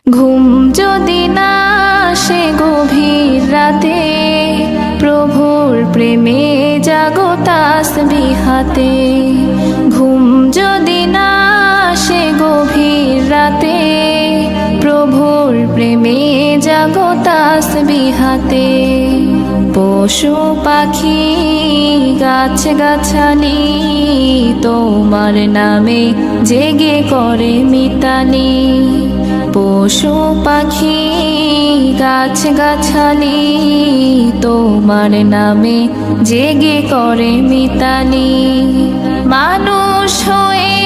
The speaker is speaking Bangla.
ঘুম যদি না আসে গভীর রাতে, প্রভুর প্রেমে জাগো তাসবিহাতে। ঘুম যদি না আসে গভীর রাতে, প্রভুর প্রেমে জাগো তাসবিহাতে। পশু পাখি গাছ গাছালি তোমার নামে জেগে করে মিতালি। পশু পাখি গাছ গাছালি তোমার নামে জেগে করে মিতালি। মানুষ হয়ে